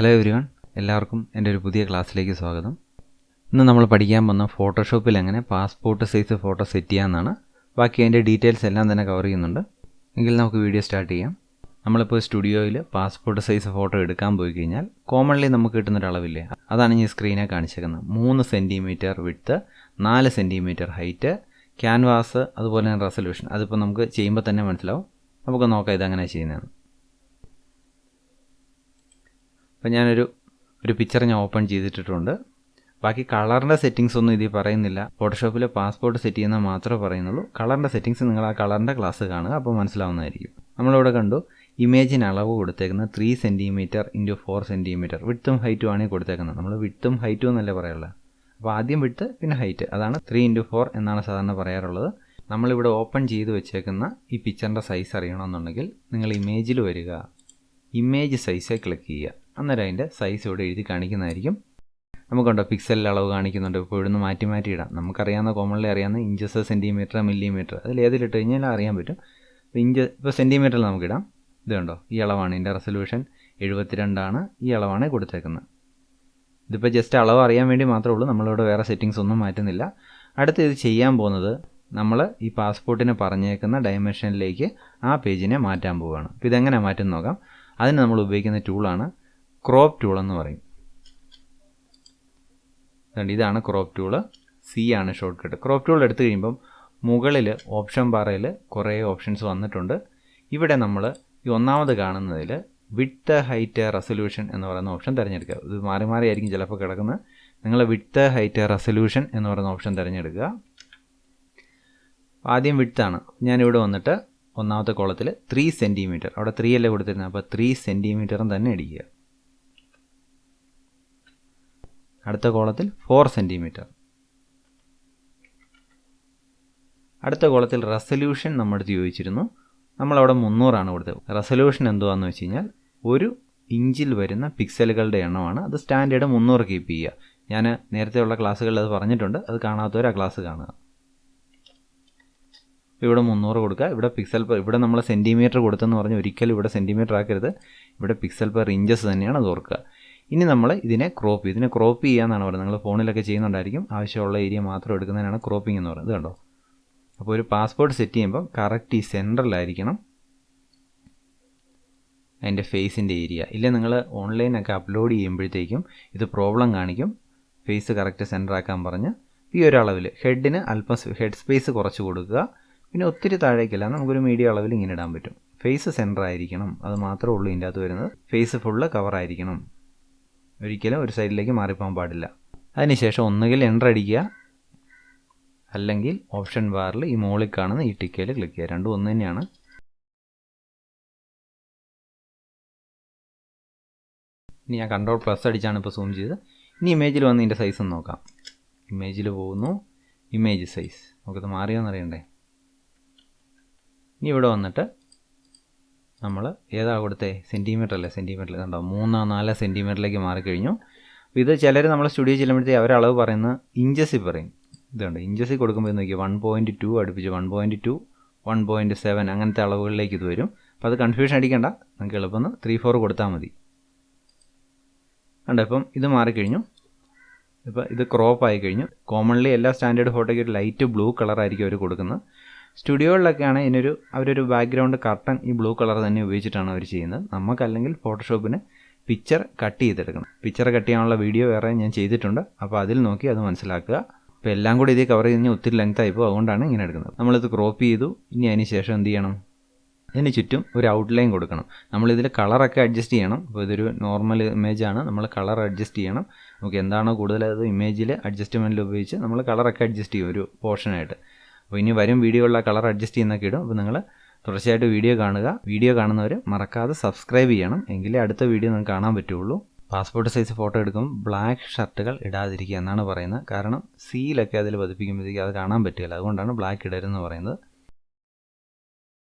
Hello everyone, എല്ലാവർക്കും എൻ്റെ ഒരു പുതിയ ക്ലാസ്സിലേക്ക് സ്വാഗതം. ഇന്ന് നമ്മൾ പഠിക്കാൻ പോകുന്ന ഫോട്ടോഷോപ്പിൽ എങ്ങനെ പാസ്പോർട്ട് സൈസ് ഫോട്ടോ സെറ്റ് ചെയ്യാമെന്നാണ്. ബാക്കി അതിൻ്റെ ഡീറ്റെയിൽസ് എല്ലാം തന്നെ കവർ ചെയ്യുന്നുണ്ട്. എങ്കിൽ നമുക്ക് വീഡിയോ സ്റ്റാർട്ട് ചെയ്യാം. നമ്മളിപ്പോൾ സ്റ്റുഡിയോയിൽ പാസ്പോർട്ട് സൈസ് ഫോട്ടോ എടുക്കാൻ പോയി കഴിഞ്ഞാൽ കോമൺലി നമുക്ക് കിട്ടുന്നൊരളവില്ലേ, അതാണ് ഈ സ്ക്രീനെ കാണിച്ചേക്കുന്നത്. 3 centimetre width, 4 centimetre height, canvas, അതുപോലെ തന്നെ റെസൊല്യൂഷൻ. അതിപ്പോൾ നമുക്ക് ചെയ്യുമ്പോൾ തന്നെ മനസ്സിലാവും. നമുക്ക് നോക്കാം ഇതെങ്ങനെ ചെയ്യുന്നതെന്ന്. അപ്പോൾ ഞാനൊരു പിക്ചർ ഓപ്പൺ ചെയ്തിട്ടിട്ടുണ്ട്. ബാക്കി കളറിൻ്റെ സെറ്റിങ്സ് ഒന്നും ഇതിൽ പറയുന്നില്ല. ഫോട്ടോഷോപ്പിൽ പാസ്പോർട്ട് സെറ്റ് ചെയ്യുന്നത് മാത്രമേ പറയുന്നുള്ളൂ. കളറിൻ്റെ സെറ്റിങ്സ് നിങ്ങൾ ആ കളറിൻ്റെ ക്ലാസ് കാണുക, അപ്പോൾ മനസ്സിലാവുന്നതായിരിക്കും. നമ്മളിവിടെ കണ്ടു ഇമേജിന് അളവ് കൊടുത്തേക്കുന്നത് 3 സെൻറ്റിമീറ്റർ ഇൻറ്റു 4 സെൻറ്റിമീറ്റർ. വിഡ്ത്തും ഹൈറ്റും ആണ് കൊടുത്തേക്കുന്നത്. നമ്മൾ വിഡ്ത്തും ഹൈറ്റും എന്നല്ലേ പറയുള്ളൂ. അപ്പോൾ ആദ്യം വിഡ്ത്ത് പിന്നെ ഹൈറ്റ്, അതാണ് 3x4 എന്നാണ് സാധാരണ പറയാറുള്ളത്. നമ്മളിവിടെ ഓപ്പൺ ചെയ്ത് വെച്ചേക്കുന്ന ഈ പിക്ചറിൻ്റെ സൈസ് അറിയണമെന്നുണ്ടെങ്കിൽ നിങ്ങൾ ഇമേജിൽ വരിക, ഇമേജ് സൈസ് ക്ലിക്ക് ചെയ്യുക. അന്നേരം അതിൻ്റെ സൈസ് ഇവിടെ എഴുതി കാണിക്കുന്നതായിരിക്കും. നമുക്കുണ്ടോ പിക്സലിൽ അളവ് കാണിക്കുന്നുണ്ട്. ഇപ്പോൾ ഇവിടുന്ന് മാറ്റി ഇടാം. നമുക്കറിയാവുന്ന കോമൺലി അറിയാവുന്ന ഇഞ്ചസ്, സെൻറ്റിമീറ്റർ, മില്ലിമീറ്റർ, അതിൽ ഏതിലിട്ട് കഴിഞ്ഞാൽ അറിയാൻ പറ്റും. ഇപ്പോൾ സെൻറ്റിമീറ്ററിൽ നമുക്കിടാം. ഇത് കണ്ടോ, ഈ അളവാണ്. ഇതിൻ്റെ റെസൊല്യൂഷൻ 72 ആണ്. ഈ അളവാണ് കൊടുത്തേക്കുന്നത്. ഇതിപ്പോൾ ജസ്റ്റ് അളവ് അറിയാൻ വേണ്ടി മാത്രമേ ഉള്ളൂ. നമ്മളിവിടെ വേറെ സെറ്റിങ്സ് ഒന്നും മാറ്റുന്നില്ല. അടുത്ത് ഇത് ചെയ്യാൻ പോകുന്നത് നമ്മൾ ഈ പാസ്പോർട്ടിന് പറഞ്ഞേക്കുന്ന ഡയമെൻഷനിലേക്ക് ആ പേജിനെ മാറ്റാൻ പോവുകയാണ്. അപ്പോൾ ഇതെങ്ങനെ മാറ്റും നോക്കാം. അതിന് നമ്മൾ ഉപയോഗിക്കുന്ന ടൂളാണ് ക്രോപ്പ് ടൂൾ എന്ന് പറയും. ഇതാണ് ക്രോപ്പ് ടൂള്. സി ആണ് ഷോർട്ട് കട്ട്. ക്രോപ്പ് ടൂൾ എടുത്തു കഴിയുമ്പം മുകളിൽ ഓപ്ഷൻ ബാറിൽ കുറേ ഓപ്ഷൻസ് വന്നിട്ടുണ്ട്. ഇവിടെ നമ്മൾ ഈ ഒന്നാമത് കാണുന്നതിൽ വിഡ്ത്ത്, ഹൈറ്റ്, റെസൊല്യൂഷൻ എന്ന് പറയുന്ന ഓപ്ഷൻ തിരഞ്ഞെടുക്കുക. ഇത് മാറി ആയിരിക്കും ചിലപ്പോൾ കിടക്കുന്നത്. നിങ്ങൾ വിഡ്ത്ത്, ഹൈറ്റ്, റെസൊല്യൂഷൻ എന്ന് പറയുന്ന ഓപ്ഷൻ തിരഞ്ഞെടുക്കുക. ആദ്യം വിഡ്ത്താണ്. ഞാനിവിടെ വന്നിട്ട് ഒന്നാമത്തെ കോളത്തിൽ 3 സെൻറ്റിമീറ്റർ, അവിടെ 3 അല്ലേ കൊടുത്തിരുന്നത്, അപ്പോൾ 3 സെൻറ്റിമീറ്ററും തന്നെ അടിക്കുക. അടുത്ത കോളത്തിൽ 4 സെൻറ്റിമീറ്റർ. അടുത്ത കോളത്തിൽ റെസൊല്യൂഷൻ നമ്മളടുത്ത് ചോദിച്ചിരുന്നു. നമ്മളവിടെ 300 കൊടുത്തത്. റെസൊല്യൂഷൻ എന്തുവാന്ന് വെച്ച് കഴിഞ്ഞാൽ 1 ഇഞ്ചിൽ വരുന്ന പിക്സലുകളുടെ എണ്ണമാണ്. അത് സ്റ്റാൻഡേർഡ് 300 കീപ്പ് ചെയ്യുക. ഞാൻ നേരത്തെയുള്ള ക്ലാസ്സുകളിൽ അത് പറഞ്ഞിട്ടുണ്ട്. അത് കാണാത്തവർ ആ ക്ലാസ് കാണുക. ഇവിടെ 300 കൊടുക്കുക. ഇവിടെ പിക്സൽ പെർ, ഇവിടെ നമ്മൾ സെൻറ്റിമീറ്റർ കൊടുത്തെന്ന് പറഞ്ഞ് ഒരിക്കലും ഇവിടെ സെൻറ്റിമീറ്റർ ആക്കരുത്. ഇവിടെ പിക്സൽ പെർ ഇഞ്ചസ് തന്നെയാണ്, അത് ഓർക്കുക. ഇനി നമ്മൾ ഇതിനെ ക്രോപ്പ് ചെയ്യാന്നാണ് പറയുന്നത്. നിങ്ങൾ ഫോണിലൊക്കെ ചെയ്യുന്നുണ്ടായിരിക്കും. ആവശ്യമുള്ള ഏരിയ മാത്രം എടുക്കുന്നതിനാണ് ക്രോപ്പിംഗ് എന്ന് പറയുന്നത്. കണ്ടോ, അപ്പോൾ ഒരു പാസ്പോർട്ട് സെറ്റ് ചെയ്യുമ്പോൾ കറക്റ്റ് ഈ സെൻറ്ററിലായിരിക്കണം അതിൻ്റെ ഫേസിൻ്റെ ഏരിയ. ഇല്ല നിങ്ങൾ ഓൺലൈനൊക്കെ അപ്ലോഡ് ചെയ്യുമ്പോഴത്തേക്കും ഇത് പ്രോബ്ലം കാണിക്കും. ഫേസ് കറക്റ്റ് സെൻറ്റർ ആക്കാൻ പറഞ്ഞ് ഈ ഒരു അളവിൽ ഹെഡിന് അല്പം ഹെഡ് സ്പേസ് കുറച്ച് കൊടുക്കുക. പിന്നെ ഒത്തിരി താഴേക്കല്ല, നമുക്കൊരു മീഡിയം അളവിൽ ഇങ്ങനെ ഇടാൻ പറ്റും. ഫേസ് സെൻറ്റർ ആയിരിക്കണം, അത് മാത്രമേ ഉള്ളൂ ഇതിൻ്റെ അകത്ത് വരുന്നത്. ഫേസ് ഫുള്ള് കവർ ആയിരിക്കണം, ഒരിക്കലും ഒരു സൈഡിലേക്ക് മാറിപ്പോകാൻ പാടില്ല. അതിനുശേഷം ഒന്നുകിൽ എൻ്റർ അടിക്കുക, അല്ലെങ്കിൽ ഓപ്ഷൻ ബാറിൽ ഈ മുകളിൽ കാണുന്ന ഈ ടിക്കയിൽ ക്ലിക്ക് ചെയ്യുക. രണ്ടും ഒന്ന് തന്നെയാണ്. ഇനി ഞാൻ കൺട്രോൾ+ അടിച്ചാണ് ഇപ്പോൾ സൂം ചെയ്ത്. ഇനി ഇമേജിൽ വന്ന് ഇതിൻ്റെ സൈസ് ഒന്ന് നോക്കാം. ഇമേജിൽ പോകുന്നു, ഇമേജ് സൈസ് നമുക്കത് മാറിയോന്ന് അറിയണ്ടേ. ഇനി ഇവിടെ വന്നിട്ട് നമ്മൾ ഏതാ കൊടുത്തേ, സെൻറ്റിമീറ്റർ അല്ലേ, സെൻറ്റിമീറ്ററിൽ കണ്ടോ 3-4 സെൻറ്റിമീറ്ററിലേക്ക് മാറിക്കഴിഞ്ഞു. അപ്പോൾ ഇത് ചിലർ നമ്മൾ സ്റ്റുഡിയോ ചെല്ലുമ്പോഴത്തേക്ക് അവരളവ് പറയുന്നത് ഇഞ്ചസിൽ പറയും. ഇതുണ്ട്, ഇഞ്ചസിൽ കൊടുക്കുമ്പോൾ നോക്കി 1.2 അടുപ്പിച്ച് 1.2, 1.7 അങ്ങനത്തെ അളവുകളിലേക്ക് ഇത് വരും. അപ്പോൾ അത് കൺഫ്യൂഷൻ അടിക്കേണ്ട, നമുക്ക് എളുപ്പം 3-4 കൊടുത്താൽ മതി. കണ്ടോ, ഇപ്പം ഇത് മാറിക്കഴിഞ്ഞു. ഇപ്പോൾ ഇത് ക്രോപ്പ് ആയി കഴിഞ്ഞു. കോമൺലി എല്ലാ സ്റ്റാൻഡേർഡ് ഫോട്ടോയ്ക്ക് ഒരു ലൈറ്റ് ബ്ലൂ കളറായിരിക്കും അവർ കൊടുക്കുന്നത്. സ്റ്റുഡിയോകളിലൊക്കെയാണ് അവരൊരു ബാക്ക്ഗ്രൗണ്ട് കർട്ടൻ ഈ ബ്ലൂ കളർ തന്നെ ഉപയോഗിച്ചിട്ടാണ് അവർ ചെയ്യുന്നത്. നമുക്കല്ലെങ്കിൽ ഫോട്ടോഷോപ്പിന് പിക്ചർ കട്ട് ചെയ്തെടുക്കണം. പിക്ചർ കട്ട് ചെയ്യാനുള്ള വീഡിയോ വേറെ ഞാൻ ചെയ്തിട്ടുണ്ട്. അപ്പോൾ അതിൽ നോക്കി അത് മനസ്സിലാക്കുക. ഇപ്പോൾ എല്ലാം കൂടി ഇതിൽ കവർ ചെയ്ത് കഴിഞ്ഞാൽ ഒത്തിരി ലെങ്ത് ആയിപ്പോൾ, അതുകൊണ്ടാണ് ഇങ്ങനെ എടുക്കുന്നത്. നമ്മളിത് ക്രോപ്പ് ചെയ്തു. ഇനി അതിന് ശേഷം എന്ത് ചെയ്യണം, ഇതിന് ചുറ്റും ഒരു ഔട്ട്ലൈൻ കൊടുക്കണം. നമ്മളിതിൽ കളറൊക്കെ അഡ്ജസ്റ്റ് ചെയ്യണം. ഇപ്പോൾ ഇതൊരു നോർമൽ ഇമേജാണ്, നമ്മൾ കളർ അഡ്ജസ്റ്റ് ചെയ്യണം. നമുക്ക് എന്താണോ കൂടുതൽ അത് ഇമേജിൽ അഡ്ജസ്റ്റ്മെൻറ്റിൽ ഉപയോഗിച്ച് നമ്മൾ കളറൊക്കെ അഡ്ജസ്റ്റ് ചെയ്യും ഒരു പോർഷനായിട്ട്. അപ്പോൾ ഇനി വരും വീഡിയോകളിലെ കളർ അഡ്ജസ്റ്റ് ചെയ്യുന്നൊക്കെ ഇടും. അപ്പോൾ നിങ്ങൾ തുടർച്ചയായിട്ട് വീഡിയോ കാണുക. വീഡിയോ കാണുന്നവർ മറക്കാതെ സബ്സ്ക്രൈബ് ചെയ്യണം, എങ്കിലേ അടുത്ത വീഡിയോ നിങ്ങൾക്ക് കാണാൻ പറ്റുള്ളൂ. പാസ്പോർട്ട് സൈസ് ഫോട്ടോ എടുക്കുമ്പോൾ ബ്ലാക്ക് ഷർട്ടുകൾ ഇടാതിരിക്കുക എന്നാണ് പറയുന്നത്. കാരണം സീലൊക്കെ അതിൽ പതിപ്പിക്കുമ്പോഴത്തേക്ക് അത് കാണാൻ പറ്റില്ല. അതുകൊണ്ടാണ് ബ്ലാക്ക് ഇടരുതെന്ന് പറയുന്നത്.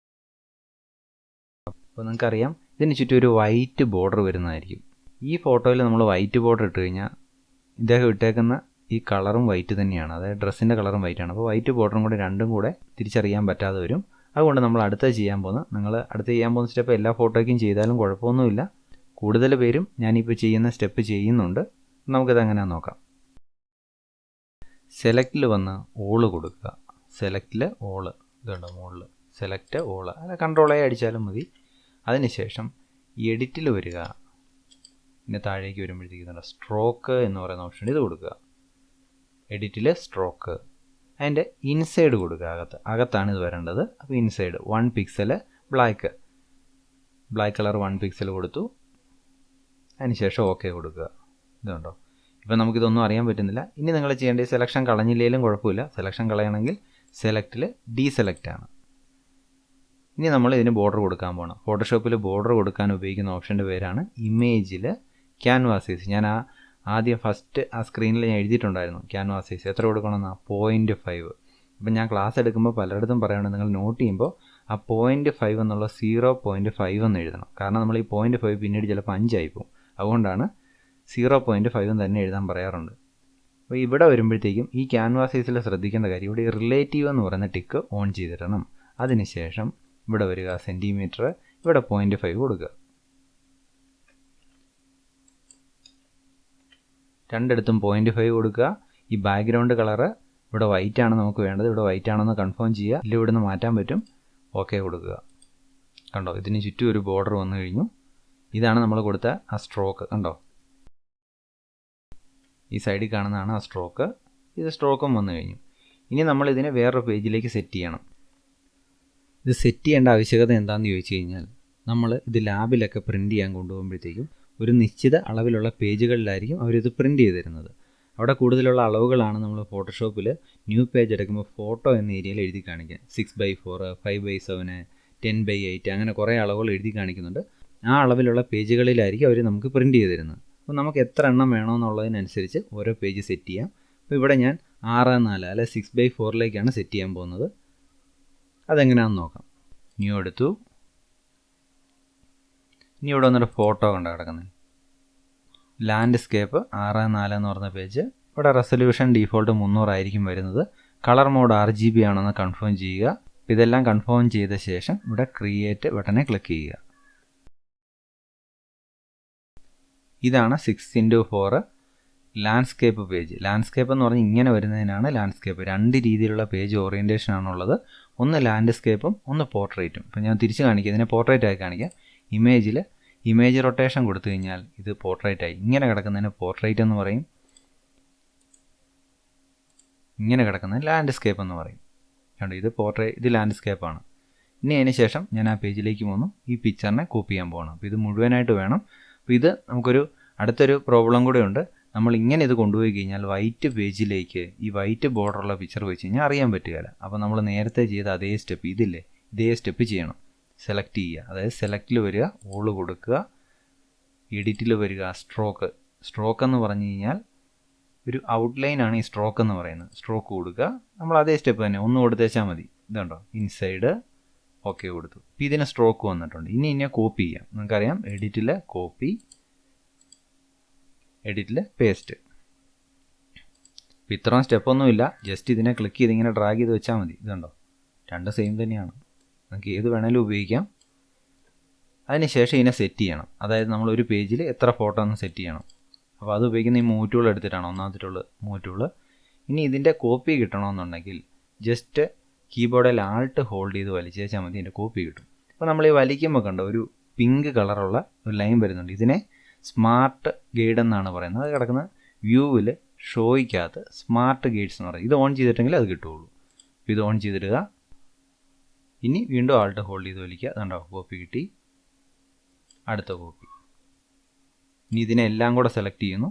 അപ്പോൾ നിങ്ങൾക്കറിയാം ഇതിന് ചുറ്റും ഒരു വൈറ്റ് ബോർഡർ വരുന്നതായിരിക്കും. ഈ ഫോട്ടോയിൽ നമ്മൾ വൈറ്റ് ബോർഡർ ഇട്ട് കഴിഞ്ഞാൽ ഇദ്ദേഹം ഇട്ടേക്കുന്ന ഈ കളറും വൈറ്റ് തന്നെയാണ്, അതായത് ഡ്രസ്സിൻ്റെ കളറും വൈറ്റാണ്. അപ്പോൾ വൈറ്റ് ബോർഡറും കൂടെ രണ്ടും കൂടെ തിരിച്ചറിയാൻ പറ്റാതെ വരും. അതുകൊണ്ട് നമ്മൾ അടുത്ത ചെയ്യാൻ പോകുന്ന സ്റ്റെപ്പ് എല്ലാ ഫോട്ടോയ്ക്കും ചെയ്താലും കുഴപ്പമൊന്നുമില്ല. കൂടുതൽ പേരും ഞാനിപ്പോൾ ചെയ്യുന്ന സ്റ്റെപ്പ് ചെയ്യുന്നുണ്ട്. നമുക്കിത് എങ്ങനെയാണെന്ന് നോക്കാം. സെലക്റ്റിൽ വന്ന് ഓള് കൊടുക്കുക. സെലക്റ്റിൽ ഓള് ഇതുണ്ട് മുകളിൽ സെലക്ട് ഓള്, അല്ല കൺട്രോൾ A അടിച്ചാലും മതി. അതിനുശേഷം എഡിറ്റിൽ വരിക. പിന്നെ താഴേക്ക് വരുമ്പോഴത്തേക്ക് സ്ട്രോക്ക് എന്ന് പറയുന്ന ഓപ്ഷൻ ഇത് കൊടുക്കുക. എഡിറ്റിൽ സ്ട്രോക്ക്, അതിൻ്റെ ഇൻസൈഡ് കൊടുക്കുക. അകത്താണ് ഇത് വരേണ്ടത്. അപ്പോൾ inside 1 pixel black colour 1 pixel കൊടുത്തു. അതിനുശേഷം ഓക്കെ കൊടുക്കുക. ഇതുണ്ടോ, ഇപ്പം നമുക്കിതൊന്നും അറിയാൻ പറ്റുന്നില്ല. ഇനി നിങ്ങൾ ചെയ്യേണ്ടത് സെലക്ഷൻ കളഞ്ഞില്ലെങ്കിലും കുഴപ്പമില്ല. സെലക്ഷൻ കളയണമെങ്കിൽ സെലക്റ്റിൽ ഡീസെലക്റ്റ് ആണ്. ഇനി നമ്മൾ ഇതിന് ബോർഡർ കൊടുക്കാൻ പോകണം. ഫോട്ടോഷോപ്പിൽ ബോർഡർ കൊടുക്കാൻ ഉപയോഗിക്കുന്ന ഓപ്ഷൻ്റെ പേരാണ് ഇമേജിൽ ക്യാൻവാസ് സൈസ്. ഞാൻ ആദ്യം ഫസ്റ്റ് സ്ക്രീനിൽ ഞാൻ എഴുതിയിട്ടുണ്ടായിരുന്നു ക്യാൻവാസ് സൈസ് എത്ര കൊടുക്കണമെന്നാ 0.5. അപ്പം ഞാൻ ക്ലാസ് എടുക്കുമ്പോൾ പലയിടത്തും പറയുന്നത് നിങ്ങൾ നോട്ട് ചെയ്യുമ്പോൾ ആ 0.5 എന്നുള്ള 0.5 എന്ന് എഴുതണം. കാരണം നമ്മൾ ഈ 0.5 പിന്നീട് ചിലപ്പോൾ 5 ആയിപ്പോവും. അതുകൊണ്ടാണ് 0.5 തന്നെ എഴുതാൻ പറയാറുണ്ട്. അപ്പോൾ ഇവിടെ വരുമ്പോഴത്തേക്കും ഈ ക്യാൻവാസ് സൈസിൽ ശ്രദ്ധിക്കേണ്ട കാര്യം, ഇവിടെ റിലേറ്റീവ് എന്ന് പറയുന്ന ടിക്ക് ഓൺ ചെയ്തിടണം. അതിനുശേഷം ഇവിടെ വരിക സെൻറ്റിമീറ്റർ, ഇവിടെ 0.5 കൊടുക്കുക. രണ്ടിടത്തും 0.5 കൊടുക്കുക. ഈ ബാക്ക്ഗ്രൗണ്ട് കളറ് ഇവിടെ വൈറ്റ് ആണ് നമുക്ക് വേണ്ടത്. ഇവിടെ വൈറ്റ് ആണെന്ന് കൺഫേം ചെയ്യുക. ഇല്ല ഇവിടെ നിന്ന് മാറ്റാൻ പറ്റും. ഓക്കെ കൊടുക്കുക. കണ്ടോ, ഇതിന് ചുറ്റും ഒരു ബോർഡർ വന്നു കഴിഞ്ഞു. ഇതാണ് നമ്മൾ കൊടുത്ത ആ സ്ട്രോക്ക്. കണ്ടോ, ഈ സൈഡിൽ കാണുന്നതാണ് ആ സ്ട്രോക്ക്. ഇത് സ്ട്രോക്കും വന്നു കഴിഞ്ഞു. ഇനി നമ്മൾ ഇതിനെ വേറൊരു പേജിലേക്ക് സെറ്റ് ചെയ്യണം. ഇത് സെറ്റ് ചെയ്യേണ്ട ആവശ്യകത എന്താണെന്ന് ചോദിച്ചു കഴിഞ്ഞാൽ, നമ്മൾ ഇത് ലാബിലൊക്കെ പ്രിൻ്റ് ചെയ്യാൻ കൊണ്ടുപോകുമ്പോഴത്തേക്കും ഒരു നിശ്ചിത അളവിലുള്ള പേജുകളിലായിരിക്കും അവരിത് പ്രിൻ്റ് ചെയ്ത് തരുന്നത്. അവിടെ കൂടുതലുള്ള അളവുകളാണ് നമ്മൾ ഫോട്ടോഷോപ്പിൽ ന്യൂ പേജ് എടുക്കുമ്പോൾ ഫോട്ടോ എന്ന ഏരിയയിൽ എഴുതി കാണിക്കുക. 6x4, 5x7, 10x8 അങ്ങനെ കുറേ അളവുകൾ എഴുതി കാണിക്കുന്നുണ്ട്. ആ അളവിലുള്ള പേജുകളിലായിരിക്കും അവർ നമുക്ക് പ്രിൻ്റ് ചെയ്ത് തരുന്നത്. അപ്പോൾ നമുക്ക് എത്ര എണ്ണം വേണമെന്നുള്ളതിനനുസരിച്ച് ഓരോ പേജ് സെറ്റ് ചെയ്യാം. അപ്പോൾ ഇവിടെ ഞാൻ 6x4 അല്ലെ 6x4ലേക്കാണ് സെറ്റ് ചെയ്യാൻ പോകുന്നത്. അതെങ്ങനെയാണെന്ന് നോക്കാം. ന്യൂ എടുത്തു. ഇനി ഇവിടെ വന്നിട്ട് ഫോട്ടോ കണ്ട കിടക്കുന്നത് ലാൻഡ്സ്കേപ്പ് 6x4 എന്ന് പറഞ്ഞ പേജ്. ഇവിടെ റെസൊല്യൂഷൻ ഡീഫോൾട്ട് 300 ആയിരിക്കും വരുന്നത്. കളർ മോഡ് RGB ആണെന്ന് കൺഫേം ചെയ്യുക. ഇതെല്ലാം കൺഫേം ചെയ്ത ശേഷം ഇവിടെ ക്രിയേറ്റ് ബട്ടനെ ക്ലിക്ക് ചെയ്യുക. ഇതാണ് 6x4 ലാൻഡ്സ്കേപ്പ് പേജ്. ലാൻഡ്സ്കേപ്പ് എന്ന് പറഞ്ഞാൽ ഇങ്ങനെ വരുന്നതിനാണ് ലാൻഡ്സ്കേപ്പ്. 2 രീതിയിലുള്ള പേജ് ഓറിയൻറ്റേഷൻ ആണുള്ളത്. ഒന്ന് ലാൻഡ്സ്കേപ്പും ഒന്ന് പോർട്രേറ്റും. ഇപ്പോൾ ഞാൻ തിരിച്ച് കാണിക്കുക, ഇതിനെ പോർട്രേറ്റ് ആയി കാണിക്കാം. ഇമേജ് റൊട്ടേഷൻ കൊടുത്തു കഴിഞ്ഞാൽ ഇത് പോർട്രേറ്റായി. ഇങ്ങനെ കിടക്കുന്നതിന് പോർട്രേറ്റ് എന്ന് പറയും. ഇങ്ങനെ കിടക്കുന്നതിന് ലാൻഡ്സ്കേപ്പ് എന്ന് പറയും. കണ്ടോ, ഇത് ലാൻഡ്സ്കേപ്പാണ്. ഇനി അതിന് ശേഷം ഞാൻ ആ പേജിലേക്ക് പോന്നു. ഈ പിക്ചറിനെ കോപ്പി ചെയ്യാൻ പോകണം. അപ്പോൾ ഇത് മുഴുവനായിട്ട് വേണം. അപ്പോൾ ഇത് നമുക്കൊരു അടുത്തൊരു പ്രോബ്ലം കൂടെ ഉണ്ട്. നമ്മൾ ഇങ്ങനെ ഇത് കൊണ്ടുപോയി കഴിഞ്ഞാൽ വൈറ്റ് പേജിലേക്ക് ഈ വൈറ്റ് ബോർഡറുള്ള പിക്ചർ വെച്ച് കഴിഞ്ഞാൽ അറിയാൻ പറ്റുകയില്ല. അപ്പോൾ നമ്മൾ നേരത്തെ ചെയ്ത അതേ സ്റ്റെപ്പ് ഇതേ സ്റ്റെപ്പ് ചെയ്യണം. സെലക്ട് ചെയ്യുക, അതായത് സെലക്റ്റിൽ വരിക, ഓള് കൊടുക്കുക, എഡിറ്റിൽ വരിക, സ്ട്രോക്ക് എന്ന് പറഞ്ഞു കഴിഞ്ഞാൽ ഒരു ഔട്ട്ലൈനാണ് ഈ സ്ട്രോക്ക് എന്ന് പറയുന്നത്. സ്ട്രോക്ക് കൊടുക്കുക. നമ്മൾ അതേ സ്റ്റെപ്പ് തന്നെ ഒന്ന് കൊടുത്തേച്ചാൽ മതി. ഇതുണ്ടോ, ഇൻസൈഡ് ഓക്കെ കൊടുത്തു. ഇപ്പോൾ ഇതിന് സ്ട്രോക്ക് വന്നിട്ടുണ്ട്. ഇനി കോപ്പി ചെയ്യാം. നിങ്ങൾക്കറിയാം, എഡിറ്റിൽ കോപ്പി, എഡിറ്റിൽ പേസ്റ്റ്. ഇപ്പോൾ ഇത്രയും സ്റ്റെപ്പൊന്നുമില്ല. ജസ്റ്റ് ഇതിനെ ക്ലിക്ക് ചെയ്ത് ഇങ്ങനെ ഡ്രാഗ് ചെയ്ത് വെച്ചാൽ മതി. ഇതുണ്ടോ, രണ്ട് സെയിം തന്നെയാണ്. നമുക്ക് ഏത് വേണേലും ഉപയോഗിക്കാം. അതിനുശേഷം ഇതിനെ സെറ്റ് ചെയ്യണം. അതായത് നമ്മൾ ഒരു പേജിൽ എത്ര ഫോട്ടോ ഒന്ന് സെറ്റ് ചെയ്യണം. അപ്പോൾ അത് ഉപയോഗിക്കുന്ന ഈ മൂവ് ടൂൾ എടുത്തിട്ടാണ്, ഒന്നാമത്തെ മൂവ് ടൂൾ. ഇനി ഇതിൻ്റെ കോപ്പി കിട്ടണമെന്നുണ്ടെങ്കിൽ ജസ്റ്റ് കീബോർഡിൽ ആൾട്ട് ഹോൾഡ് ചെയ്ത് വലിച്ചു വെച്ചാൽ മതി, ഇതിൻ്റെ കോപ്പി കിട്ടും. അപ്പോൾ നമ്മൾ ഈ വലിക്കുമ്പോൾ കണ്ടോ ഒരു പിങ്ക് കളറുള്ള ഒരു ലൈൻ വരുന്നുണ്ട്. ഇതിനെ സ്മാർട്ട് ഗൈഡ് എന്നാണ് പറയുന്നത്. അത് കിടക്കുന്ന വ്യൂവിൽ ഷോയ്ക്കകത്ത് സ്മാർട്ട് ഗൈഡ്സ് എന്ന് പറയും. ഇത് ഓൺ ചെയ്തിട്ടെങ്കിൽ അത് കിട്ടുകയുള്ളൂ. അപ്പോൾ ഇത് ഓൺ ചെയ്തിടുക. ഇനി വീണ്ടും ആൾട്ട് ഹോൾഡ് ചെയ്ത് വലിക്കുക. അതുണ്ടാവും, കോപ്പി കിട്ടി. അടുത്ത കോപ്പി. ഇനി ഇതിനെല്ലാം കൂടെ സെലക്ട് ചെയ്യുന്നു.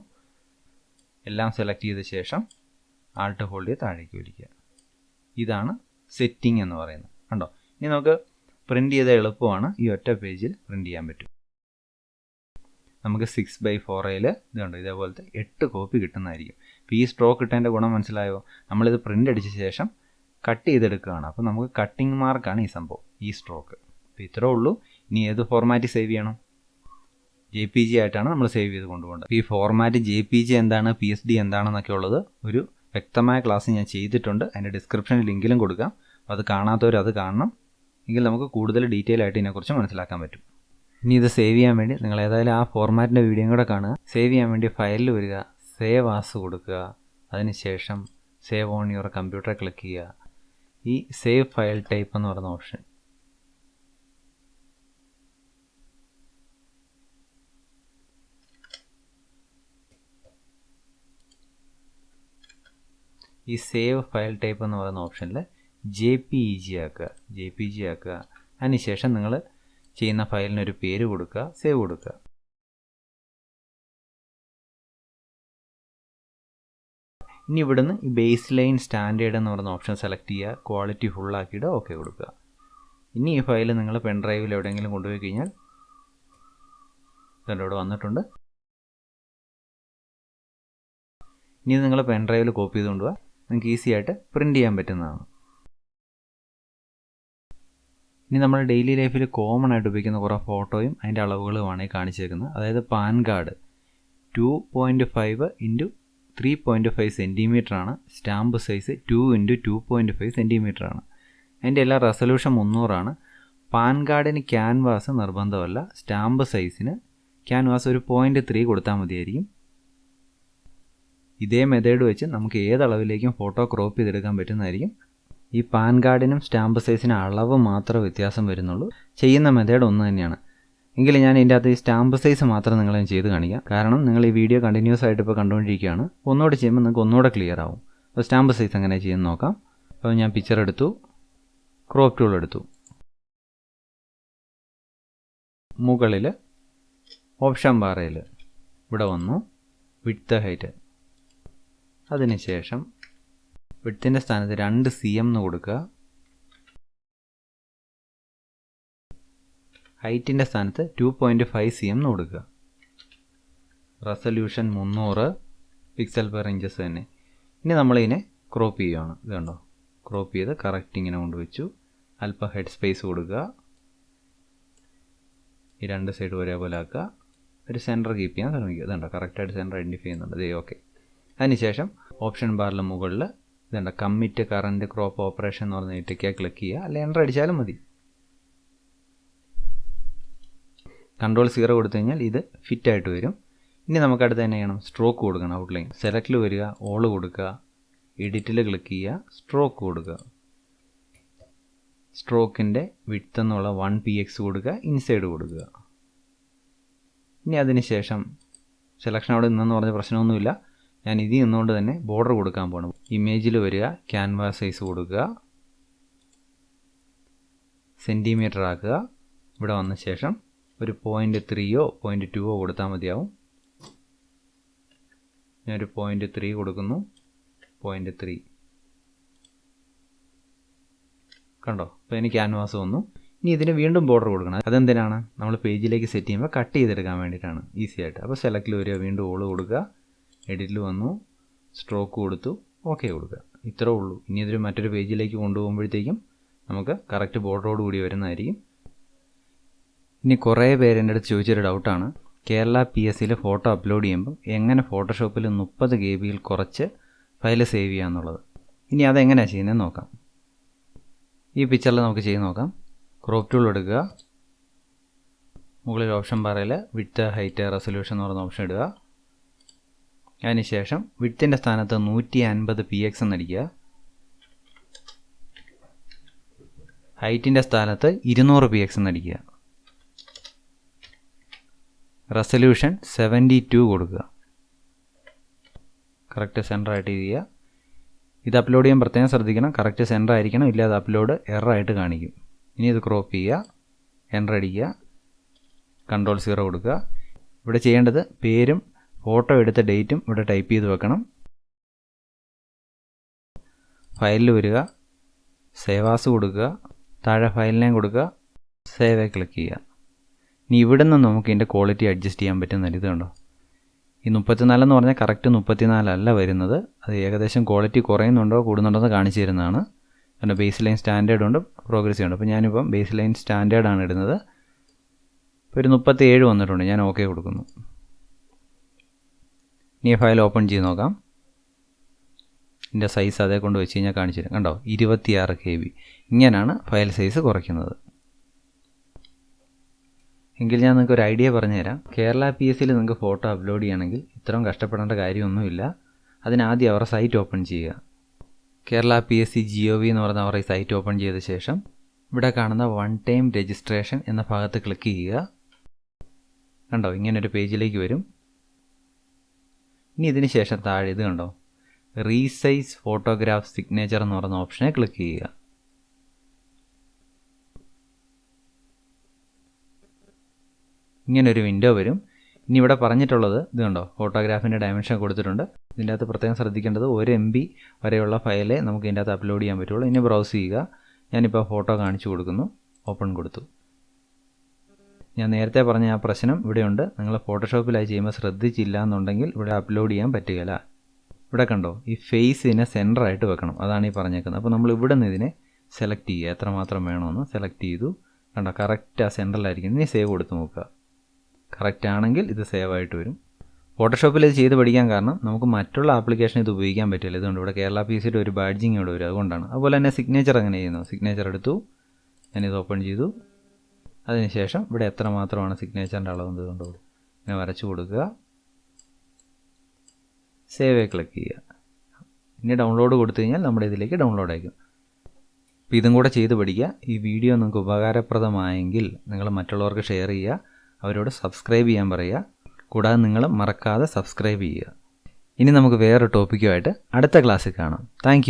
എല്ലാം സെലക്ട് ചെയ്ത ശേഷം ആൾട്ട് ഹോൾഡ് ചെയ്ത് താഴേക്ക് വലിക്കുക. ഇതാണ് സെറ്റിംഗ് എന്ന് പറയുന്നത്. കണ്ടോ, ഇനി നമുക്ക് പ്രിൻ്റ് ചെയ്ത എളുപ്പമാണ്. ഈ ഒറ്റ പേജിൽ പ്രിൻ്റ് ചെയ്യാൻ പറ്റും. നമുക്ക് 6x4 ഇത് കണ്ടോ, ഇതേപോലത്തെ 8 കോപ്പി കിട്ടുന്നതായിരിക്കും. ഇപ്പോൾ ഈ സ്ട്രോക്ക് ഇട്ടതിൻ്റെ ഗുണം മനസ്സിലായോ? നമ്മളിത് പ്രിൻ്റ് അടിച്ച ശേഷം കട്ട് ചെയ്തെടുക്കുകയാണ്. അപ്പോൾ നമുക്ക് കട്ടിങ് മാർക്കാണ് ഈ സംഭവം, ഈ സ്ട്രോക്ക്. അപ്പോൾ ഇത്രേ ഉള്ളൂ. ഇനി ഏത് ഫോർമാറ്റ് സേവ് ചെയ്യണം? JPG ആയിട്ടാണ് നമ്മൾ സേവ് ചെയ്ത് കൊണ്ടുപോകേണ്ടത്. ഈ ഫോർമാറ്റ് JPG എന്താണ്, PSD എന്താണെന്നൊക്കെ ഉള്ളത് ഒരു വ്യക്തമായ ക്ലാസ് ഞാൻ ചെയ്തിട്ടുണ്ട്. അതിൻ്റെ ഡിസ്ക്രിപ്ഷനിൽ ലിങ്കിലും കൊടുക്കാം. അപ്പോൾ അത് കാണാത്തവർ അത് കാണണം. എങ്കിൽ നമുക്ക് കൂടുതൽ ഡീറ്റെയിൽ ആയിട്ട് ഇതിനെക്കുറിച്ച് മനസ്സിലാക്കാൻ പറ്റും. ഇനി ഇത് സേവ് ചെയ്യാൻ വേണ്ടി നിങ്ങൾ ഏതായാലും ആ ഫോർമാറ്റിൻ്റെ വീഡിയോയും കൂടെ കാണുക. സേവ് ചെയ്യാൻ വേണ്ടി ഫയലിൽ വരിക, സേവ് ആസ് കൊടുക്കുക. അതിനുശേഷം save on your computer click ചെയ്യുക. ഈ സേവ് ഫയൽ ടൈപ്പ് എന്ന് പറയുന്ന ഓപ്ഷൻ ഓപ്ഷനിൽ JPEG ആക്കുക. അതിനുശേഷം നിങ്ങൾ ചെയ്യുന്ന ഫയലിനൊരു പേര് കൊടുക്കുക, സേവ് കൊടുക്കുക. ഇനി ഇവിടുന്ന് ഈ ബേസ് ലൈൻ സ്റ്റാൻഡേർഡ് എന്ന് പറയുന്ന ഓപ്ഷൻ സെലക്ട് ചെയ്യുക, ക്വാളിറ്റി ഫുള്ളാക്കിയിട്ട് ഓക്കെ കൊടുക്കുക. ഇനി ഈ ഫയൽ നിങ്ങൾ പെൻ ഡ്രൈവിൽ എവിടെയെങ്കിലും കൊണ്ടുപോയി കഴിഞ്ഞാൽ ഇവിടെ വന്നിട്ടുണ്ട്. ഇനി നിങ്ങൾ പെൻ ഡ്രൈവിൽ കോപ്പി ചെയ്ത് കൊണ്ടുപോകുക. നിങ്ങൾക്ക് ഈസി ആയിട്ട് പ്രിൻറ്റ് ചെയ്യാൻ പറ്റുന്നതാണ്. ഇനി നമ്മൾ ഡെയിലി ലൈഫിൽ കോമൺ ആയിട്ട് ഉപയോഗിക്കുന്ന കുറേ ഫോട്ടോയും അതിൻ്റെ അളവുകളുമാണ് ഈ കാണിച്ചേക്കുന്നത്. അതായത് പാൻ കാർഡ് 2.5 × 3.5 സെൻറ്റിമീറ്റർ ആണ്. സ്റ്റാമ്പ് സൈസ് 2 × 2.5 സെൻറ്റിമീറ്റർ ആണ്. അതിൻ്റെ എല്ലാ റെസൊല്യൂഷൻ 300 ആണ്. പാൻ കാർഡിന് ക്യാൻവാസ് നിർബന്ധമല്ല. സ്റ്റാമ്പ് സൈസിന് ക്യാൻവാസ് ഒരു 0.3 കൊടുത്താൽ മതിയായിരിക്കും. ഇതേ മെത്തേഡ് വെച്ച് നമുക്ക് ഏതളവിലേക്കും ഫോട്ടോ ക്രോപ്പ് ചെയ്തെടുക്കാൻ പറ്റുന്നതായിരിക്കും. ഈ പാൻ കാർഡിനും സ്റ്റാമ്പ് സൈസിനും അളവ് മാത്രമേ വ്യത്യാസം വരുന്നുള്ളൂ. ചെയ്യുന്ന മെത്തേഡ് ഒന്ന് തന്നെയാണ്. എങ്കിലും ഞാൻ ഇതിൻ്റെ അകത്ത് ഈ സ്റ്റാമ്പ് സൈസ് മാത്രം നിങ്ങളെ ചെയ്ത് കാണിക്കാം. കാരണം നിങ്ങൾ ഈ വീഡിയോ കണ്ടിന്യൂസ് ആയിട്ട് ഇപ്പോൾ കണ്ടുകൊണ്ടിരിക്കുകയാണ്. ഒന്നുകൂടെ ചെയ്യുമ്പോൾ നിങ്ങൾക്ക് ഒന്നുകൂടെ ക്ലിയർ ആവും. അപ്പോൾ സ്റ്റാമ്പ് സൈസ് എങ്ങനെ ചെയ്യുമെന്ന് നോക്കാം. അപ്പോൾ ഞാൻ പിക്ചർ എടുത്തു, ക്രോപ്പ് ടൂൾ എടുത്തു. മുകളിൽ ഓപ്ഷൻ ബാറിൽ ഇവിടെ വന്നു വിഡ്ത്ത് ഹൈറ്റ്. അതിനുശേഷം വിഡ്ത്തിൻ്റെ സ്ഥാനത്ത് 2 cm എന്ന് കൊടുക്കുക. ഹൈറ്റിൻ്റെ സ്ഥാനത്ത് 2.5 cm എന്ന് കൊടുക്കുക. റെസൊല്യൂഷൻ 300 pixel/inches തന്നെ. ഇനി നമ്മളിതിനെ ക്രോപ്പ് ചെയ്യുകയാണ്. ഇത് കണ്ടോ, ക്രോപ്പ് ചെയ്ത് കറക്റ്റ് ഇങ്ങനെ കൊണ്ടുവച്ചു. അല്പം ഹെഡ് സ്പേസ് കൊടുക്കുക. ഈ 2 സൈഡ് ഒരേപോലെ ആക്കുക. ഒരു സെൻറ്റർ കീപ്പ് ചെയ്യാൻ ശ്രമിക്കുക. ഇതുണ്ടോ, കറക്റ്റായിട്ട് സെൻറ്റർ ഐഡൻറ്റിഫൈ ചെയ്യുന്നുണ്ട്. ഇതേ ഓക്കെ. അതിനുശേഷം ഓപ്ഷൻ ബാറിൽ മുകളിൽ ഇതുണ്ട് കമ്മിറ്റ് കറൻറ്റ് ക്രോപ്പ് ഓപ്പറേഷൻ എന്ന് പറഞ്ഞ് ഇട്ടേക്ക് ക്ലിക്ക് ചെയ്യുക. അല്ലെങ്കിൽ എൻ്റർ അടിച്ചാലും മതി. Ctrl+0 കൊടുത്തു കഴിഞ്ഞാൽ ഇത് ഫിറ്റായിട്ട് വരും. ഇനി നമുക്കടുത്ത് തന്നെ ചെയ്യണം, സ്ട്രോക്ക് കൊടുക്കണം. ഔട്ട്ലൈൻ സെലക്റ്റിൽ വരിക, ഓൾ കൊടുക്കുക, എഡിറ്റിൽ ക്ലിക്ക് ചെയ്യുക, സ്ട്രോക്ക് കൊടുക്കുക. സ്ട്രോക്കിൻ്റെ വിഡ്ത്ത് എന്നുള്ള 1 px കൊടുക്കുക, ഇൻസൈഡ് കൊടുക്കുക. ഇനി അതിന് ശേഷം സെലക്ഷൻ അവിടെ നിന്നെന്ന് പറഞ്ഞ പ്രശ്നമൊന്നുമില്ല. ഞാൻ ഇതിൽ നിന്നുകൊണ്ട് തന്നെ ബോർഡർ കൊടുക്കാൻ പോകണം. ഇമേജിൽ വരിക, ക്യാൻവാസ് സൈസ് കൊടുക്കുക, സെൻറ്റിമീറ്റർ ആക്കുക. ഇവിടെ വന്ന ശേഷം ഒരു 0.3 0.2 കൊടുത്താൽ മതിയാവും. ഞാനൊരു 0.3 കൊടുക്കുന്നു. 0.3 കണ്ടോ, അപ്പോൾ എനിക്ക് ക്യാൻവാസ് വന്നു. ഇനി ഇതിന് വീണ്ടും ബോർഡർ കൊടുക്കണം. അതെന്തിനാണ്? നമ്മൾ പേജിലേക്ക് സെറ്റ് ചെയ്യുമ്പോൾ കട്ട് ചെയ്തെടുക്കാൻ വേണ്ടിയിട്ടാണ്, ഈസി ആയിട്ട്. അപ്പോൾ സെലക്റ്റിൽ വരിക, വീണ്ടും ഓൾ കൊടുക്കുക, എഡിറ്റിൽ വന്നു, സ്ട്രോക്ക് കൊടുത്തു, ഓക്കെ കൊടുക്കുക. ഇത്രേ ഉള്ളൂ. ഇനി ഇതൊരു മറ്റൊരു പേജിലേക്ക് കൊണ്ടുപോകുമ്പോഴത്തേക്കും നമുക്ക് കറക്റ്റ് ബോർഡറോട് കൂടി വരുന്നതായിരിക്കും. ഇനി കുറേ പേര് എൻ്റെ അടുത്ത് ചോദിച്ചൊരു ഡൗട്ടാണ്, കേരള PSCയിൽ ഫോട്ടോ അപ്ലോഡ് ചെയ്യുമ്പോൾ എങ്ങനെ ഫോട്ടോഷോപ്പിൽ 30 GB കുറച്ച് ഫയൽ സേവ് ചെയ്യാന്നുള്ളത്. ഇനി അതെങ്ങനെയാണ് ചെയ്യുന്നതെന്ന് നോക്കാം. ഈ പിക്ചറിൽ നമുക്ക് ചെയ്ത് നോക്കാം. ക്രോപ്പ് ടൂൾ എടുക്കുക, മുകളിൽ ഓപ്ഷൻ ബാറിൽ വിഡ്ത്ത് ഹൈറ്റ് റെസൊല്യൂഷൻ എന്ന് പറയുന്ന ഓപ്ഷൻ ഇടുക. അതിനുശേഷം വിഡ്ത്തിൻ്റെ സ്ഥാനത്ത് 150 px എന്നടിക്കുക. ഹൈറ്റിൻ്റെ സ്ഥാനത്ത് 200 px എന്നടിക്കുക. റെസൊല്യൂഷൻ 72 കൊടുക്കുക. കറക്റ്റ് സെൻറ്ററായിട്ട് ചെയ്യുക. ഇത് അപ്ലോഡ് ചെയ്യാൻ പ്രത്യേകം ശ്രദ്ധിക്കണം, കറക്റ്റ് സെൻറ്റർ ആയിരിക്കണം, ഇല്ലാതെ അപ്ലോഡ് എററായിട്ട് കാണിക്കും. ഇനി ഇത് ക്രോപ്പ് ചെയ്യുക, എൻ്റർ അടിക്കുക, Ctrl+0 കൊടുക്കുക. ഇവിടെ ചെയ്യേണ്ടത് പേരും ഫോട്ടോ എടുത്ത ഡേറ്റും ഇവിടെ ടൈപ്പ് ചെയ്ത് വെക്കണം. ഫയലിൽ വരിക, സേവ് ആസ് കൊടുക്കുക, താഴെ ഫയൽ നെയിം കൊടുക്കുക, സേവ് ക്ലിക്ക് ചെയ്യുക. ഇനി ഇവിടെ നിന്ന് നമുക്ക് ഇതിൻ്റെ ക്വാളിറ്റി അഡ്ജസ്റ്റ് ചെയ്യാൻ പറ്റുന്ന ഇത് കണ്ടോ. ഈ 34 എന്ന് പറഞ്ഞാൽ കറക്റ്റ് 34 അല്ല വരുന്നത്. അത് ഏകദേശം ക്വാളിറ്റി കുറയുന്നുണ്ടോ കൂടുന്നുണ്ടോ എന്ന് കാണിച്ചു തരുന്നതാണ്. കാരണം ബേസ് ലൈൻ സ്റ്റാൻഡേർഡ് ഉണ്ട്, പ്രോഗ്രസീവ് ഉണ്ട്. അപ്പോൾ ഞാനിപ്പം ബേസ് ലൈൻ സ്റ്റാൻഡേർഡാണ് ഇടുന്നത്. ഇപ്പോൾ ഒരു 37 വന്നിട്ടുണ്ട്. ഞാൻ ഓക്കെ കൊടുക്കുന്നു. ഇനി ഫയൽ ഓപ്പൺ ചെയ്ത് നോക്കാം. ഇതിൻ്റെ സൈസ് അതേ കൊണ്ട് വെച്ച് കഴിഞ്ഞാൽ കാണിച്ചു തരാം. കണ്ടോ, 26 KB. ഇങ്ങനെയാണ് ഫയൽ സൈസ് കുറയ്ക്കുന്നത്. എങ്കിൽ ഞാൻ നിങ്ങൾക്ക് ഒരു ഐഡിയ പറഞ്ഞുതരാം. കേരള PSCയിൽ നിങ്ങൾക്ക് ഫോട്ടോ അപ്ലോഡ് ചെയ്യണമെങ്കിൽ ഇത്രയും കഷ്ടപ്പെടേണ്ട കാര്യമൊന്നുമില്ല. അതിനാദ്യം അവരുടെ സൈറ്റ് ഓപ്പൺ ചെയ്യുക. കേരള PSC GOV എന്ന് പറഞ്ഞ അവരുടെ സൈറ്റ് ഓപ്പൺ ചെയ്ത ശേഷം ഇവിടെ കാണുന്ന വൺ ടൈം രജിസ്ട്രേഷൻ എന്ന ഭാഗത്ത് ക്ലിക്ക് ചെയ്യുക. കണ്ടോ, ഇങ്ങനൊരു പേജിലേക്ക് വരും. ഇനി ഇതിന് ശേഷം താഴെ ഇത് കണ്ടോ, റീസൈസ് ഫോട്ടോഗ്രാഫ് സിഗ്നേച്ചർ എന്ന് പറയുന്ന ഓപ്ഷനെ ക്ലിക്ക് ചെയ്യുക. ഇങ്ങനൊരു വിൻഡോ വരും. ഇനി ഇവിടെ പറഞ്ഞിട്ടുള്ളത് ഇത് കണ്ടോ, ഫോട്ടോഗ്രാഫിൻ്റെ ഡയമെൻഷൻ കൊടുത്തിട്ടുണ്ട്. ഇതിൻ്റെ അകത്ത് പ്രത്യേകം ശ്രദ്ധിക്കേണ്ടത് 1 MB വരെയുള്ള ഫയലേ നമുക്ക് ഇതിൻ്റെ അകത്ത് അപ്ലോഡ് ചെയ്യാൻ പറ്റുള്ളൂ. ഇനി ബ്രൗസ് ചെയ്യുക. ഞാനിപ്പോൾ ഫോട്ടോ കാണിച്ചു കൊടുക്കുന്നു. ഓപ്പൺ കൊടുത്തു. ഞാൻ നേരത്തെ പറഞ്ഞ ആ പ്രശ്നം ഇവിടെയുണ്ട്. നിങ്ങൾ ഫോട്ടോഷോപ്പിലായി ചെയ്യുമ്പോൾ ശ്രദ്ധിച്ചില്ല എന്നുണ്ടെങ്കിൽ ഇവിടെ അപ്ലോഡ് ചെയ്യാൻ പറ്റുകയില്ല. ഇവിടെ കണ്ടോ, ഈ ഫേസിനെ സെൻറ്ററായിട്ട് വെക്കണം. അതാണ് ഈ പറഞ്ഞേക്കുന്നത്. അപ്പോൾ നമ്മൾ ഇവിടെ നിന്ന് ഇതിനെ സെലക്ട് ചെയ്യുക, എത്രമാത്രം വേണമെന്ന് സെലക്ട് ചെയ്തു. കണ്ടോ, കറക്റ്റ് ആ സെൻറ്ററിലായിരിക്കും. ഇനി സേവ് കൊടുത്ത് നോക്കുക. കറക്റ്റ് ആണെങ്കിൽ ഇത് സേവ് ആയിട്ട് വരും. ഫോട്ടോഷോപ്പിൽ ഇത് ചെയ്ത് പഠിക്കാൻ കാരണം നമുക്ക് മറ്റുള്ള ആപ്ലിക്കേഷൻ ഇത് ഉപയോഗിക്കാൻ പറ്റില്ല. ഇതുകൊണ്ട് ഇവിടെ കേരള PSCയുടെ ഒരു ബാഡ്ജിങ് ഇവിടെ വരും, അതുകൊണ്ടാണ്. അതുപോലെ തന്നെ സിഗ്നേച്ചർ എങ്ങനെ ചെയ്യുന്നു, സിഗ്നേച്ചർ എടുത്തു, ഞാനിത് ഓപ്പൺ ചെയ്തു. അതിനുശേഷം ഇവിടെ എത്രമാത്രമാണ് സിഗ്നേച്ചറിൻ്റെ അളവ് കൊണ്ട് ഇങ്ങനെ വരച്ചു കൊടുക്കുക. സേവ് ക്ലിക്ക് ചെയ്യുക. ഇനി ഡൗൺലോഡ് കൊടുത്തു കഴിഞ്ഞാൽ നമ്മുടെ ഇതിലേക്ക് ഡൗൺലോഡ് ആയിരിക്കും. അപ്പോൾ ഇതും കൂടെ ചെയ്ത് പഠിക്കുക. ഈ വീഡിയോ നിങ്ങൾക്ക് ഉപകാരപ്രദമായെങ്കിൽ നിങ്ങൾ മറ്റുള്ളവർക്ക് ഷെയർ ചെയ്യുക, അവരോട് സബ്സ്ക്രൈബ് ചെയ്യാൻ പറയുക. കൂടാതെ നിങ്ങൾ മറക്കാതെ സബ്സ്ക്രൈബ് ചെയ്യുക. ഇനി നമുക്ക് വേറൊരു ടോപ്പിക്കുമായിട്ട് അടുത്ത ക്ലാസ്സിൽ കാണാം. താങ്ക്